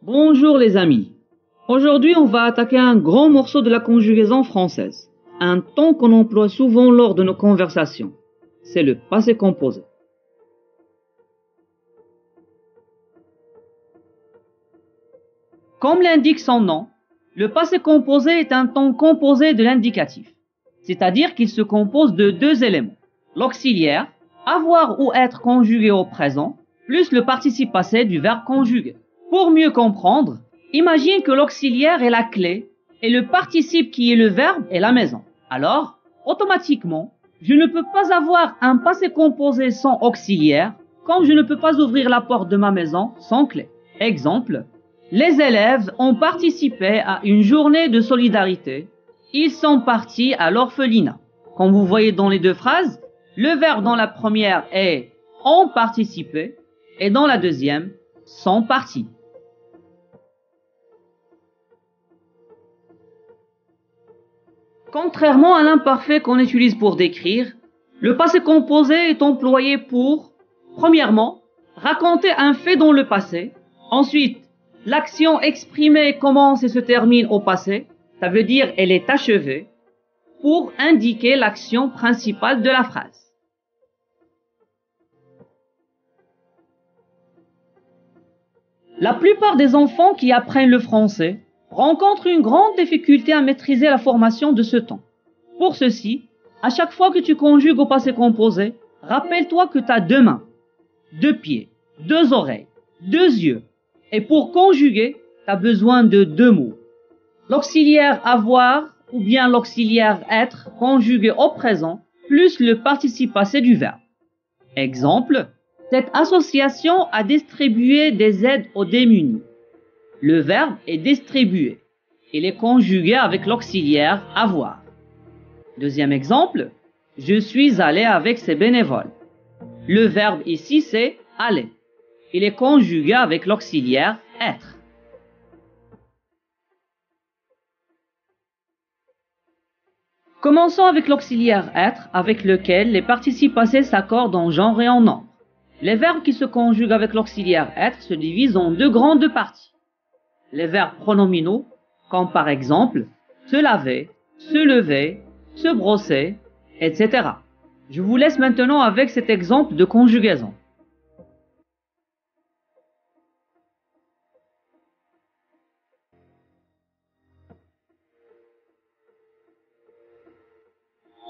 Bonjour les amis. Aujourd'hui, on va attaquer un grand morceau de la conjugaison française, un ton qu'on emploie souvent lors de nos conversations. C'est le passé composé. Comme l'indique son nom, le passé composé est un ton composé de l'indicatif, c'est-à-dire qu'il se compose de deux éléments, l'auxiliaire, avoir ou être conjugué au présent, plus le participe passé du verbe conjugué. Pour mieux comprendre, imagine que l'auxiliaire est la clé et le participe qui est le verbe est la maison. Alors, automatiquement, je ne peux pas avoir un passé composé sans auxiliaire, comme je ne peux pas ouvrir la porte de ma maison sans clé. Exemple, les élèves ont participé à une journée de solidarité. Ils sont partis à l'orphelinat. Comme vous voyez dans les deux phrases, le verbe dans la première est « ont participé » et dans la deuxième « sont partis ». Contrairement à l'imparfait qu'on utilise pour décrire, le passé composé est employé pour, premièrement, raconter un fait dans le passé, ensuite, l'action exprimée commence et se termine au passé, ça veut dire elle est achevée, pour indiquer l'action principale de la phrase. La plupart des enfants qui apprennent le français rencontrent une grande difficulté à maîtriser la formation de ce ton. Pour ceci, à chaque fois que tu conjugues au passé composé, rappelle-toi que tu as deux mains, deux pieds, deux oreilles, deux yeux. Et pour conjuguer, tu as besoin de deux mots. L'auxiliaire avoir ou bien l'auxiliaire être conjugué au présent plus le participe passé du verbe. Exemple, cette association a distribué des aides aux démunis. Le verbe est distribué. Il est conjugué avec l'auxiliaire avoir. Deuxième exemple, je suis allé avec ces bénévoles. Le verbe ici c'est aller. Il est conjugué avec l'auxiliaire être. Commençons avec l'auxiliaire être, avec lequel les participes passés s'accordent en genre et en nombre. Les verbes qui se conjuguent avec l'auxiliaire être se divisent en deux grandes parties. Les verbes pronominaux, comme par exemple se laver, se lever, se brosser, etc. Je vous laisse maintenant avec cet exemple de conjugaison.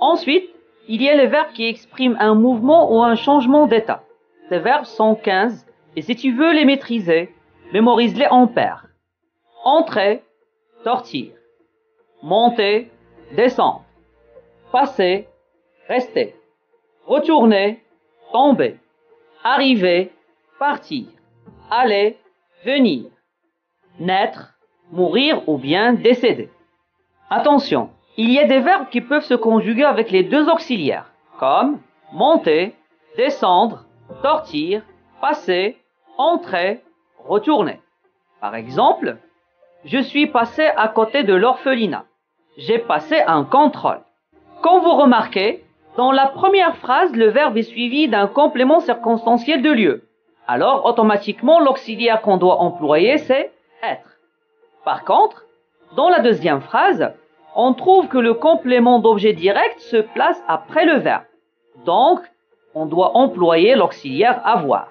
Ensuite, il y a les verbes qui expriment un mouvement ou un changement d'état. Ces verbes sont 15 et si tu veux les maîtriser, mémorise-les en paires. Entrer, sortir. Monter, descendre. Passer, rester. Retourner, tomber. Arriver, partir. Aller, venir. Naître, mourir ou bien décéder. Attention, il y a des verbes qui peuvent se conjuguer avec les deux auxiliaires, comme monter, descendre, sortir, passer, entrer, retourner. Par exemple, je suis passé à côté de l'orphelinat. J'ai passé un contrôle. Comme vous remarquez, dans la première phrase, le verbe est suivi d'un complément circonstanciel de lieu. Alors, automatiquement, l'auxiliaire qu'on doit employer, c'est être. Par contre, dans la deuxième phrase, on trouve que le complément d'objet direct se place après le verbe. Donc, on doit employer l'auxiliaire avoir.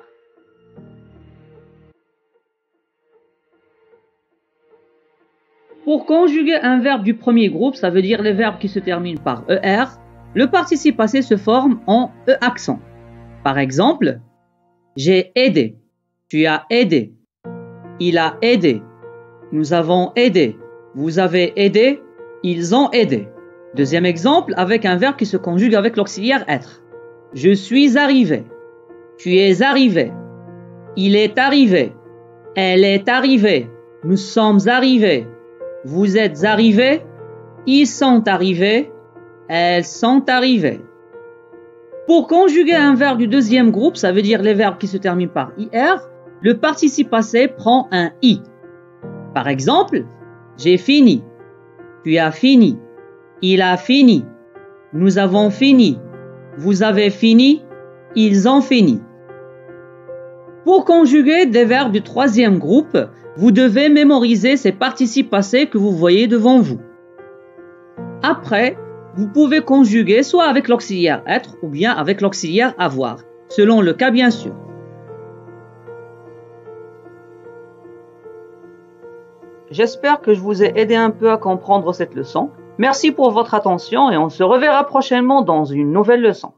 Pour conjuguer un verbe du premier groupe, ça veut dire les verbes qui se terminent par ER, le participe passé se forme en E accent. Par exemple, j'ai aidé, tu as aidé, il a aidé, nous avons aidé, vous avez aidé, ils ont aidé. Deuxième exemple avec un verbe qui se conjugue avec l'auxiliaire être. Je suis arrivé, tu es arrivé, il est arrivé, elle est arrivée, nous sommes arrivés. Vous êtes arrivés, ils sont arrivés, elles sont arrivées. Pour conjuguer un verbe du deuxième groupe, ça veut dire les verbes qui se terminent par IR, le participe passé prend un I. Par exemple, j'ai fini, tu as fini, il a fini, nous avons fini, vous avez fini, ils ont fini. Pour conjuguer des verbes du troisième groupe, Vous devez mémoriser ces participes passés que vous voyez devant vous. Après, vous pouvez conjuguer soit avec l'auxiliaire être ou bien avec l'auxiliaire avoir, selon le cas bien sûr. J'espère que je vous ai aidé un peu à comprendre cette leçon. Merci pour votre attention et on se reverra prochainement dans une nouvelle leçon.